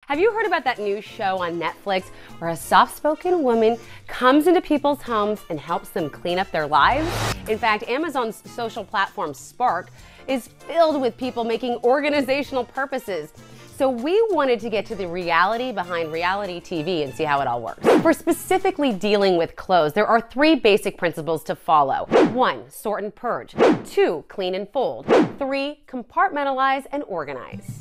Have you heard about that new show on Netflix where a soft-spoken woman comes into people's homes and helps them clean up their lives? In fact, Amazon's social platform Spark is filled with people making organizational purposes. So we wanted to get to the reality behind reality TV and see how it all works. For specifically dealing with clothes, there are 3 basic principles to follow. 1, sort and purge. 2, clean and fold. 3, compartmentalize and organize.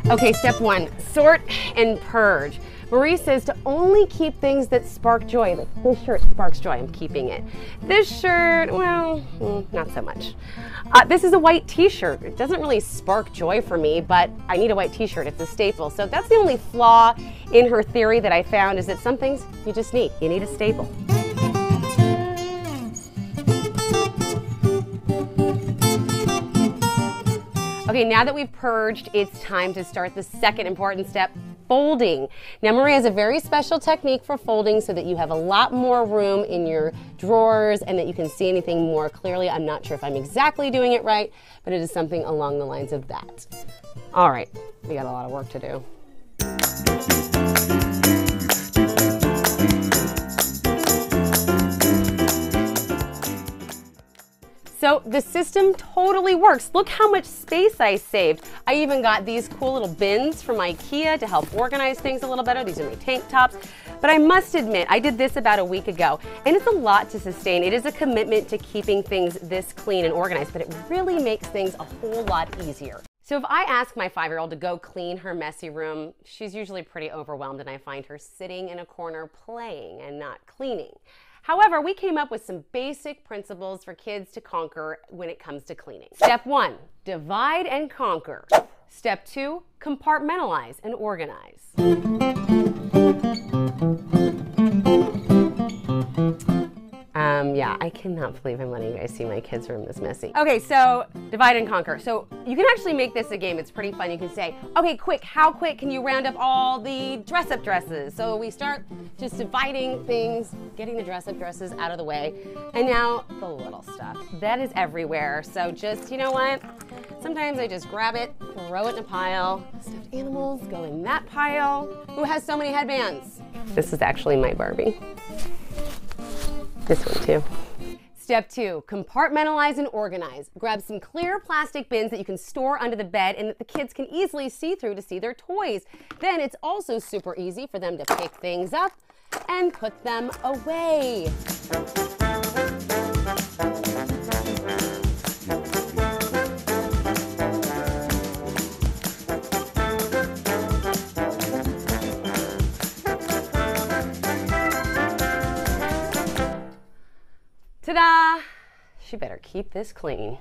Okay, step 1, sort and purge. Marie says to only keep things that spark joy. Like this shirt sparks joy, I'm keeping it. This shirt, well, not so much. This is a white t-shirt. It doesn't really spark joy for me, but I need a white t-shirt, it's a staple. So that's the only flaw in her theory that I found, is that some things you just need. You need a staple. Okay, now that we've purged, it's time to start the second important step, folding. Now, Marie has a very special technique for folding so that you have a lot more room in your drawers and that you can see anything more clearly. I'm not sure if I'm exactly doing it right, but it is something along the lines of that. All right, we got a lot of work to do. So the system totally works. Look how much space I saved. I even got these cool little bins from IKEA to help organize things a little better. These are my tank tops. But I must admit, I did this about a week ago, and it's a lot to sustain. It is a commitment to keeping things this clean and organized, but it really makes things a whole lot easier. So if I ask my 5-year-old to go clean her messy room, she's usually pretty overwhelmed, and I find her sitting in a corner playing and not cleaning. However, we came up with some basic principles for kids to conquer when it comes to cleaning. Step 1, divide and conquer. Step 2, compartmentalize and organize. Yeah, I cannot believe I'm letting you guys see my kids' room this messy. Okay, so divide and conquer. So you can actually make this a game. It's pretty fun. You can say, okay, quick, how quick can you round up all the dress-up dresses? So we start just dividing things, getting the dress-up dresses out of the way. And now the little stuff. That is everywhere. So just, you know what? Sometimes I just grab it, throw it in a pile. Stuffed animals go in that pile. Who has so many headbands? This is actually my Barbie. This one too. Step 2, compartmentalize and organize. Grab some clear plastic bins that you can store under the bed and that the kids can easily see through to see their toys. Then it's also super easy for them to pick things up and put them away. Ta-da! She better keep this clean.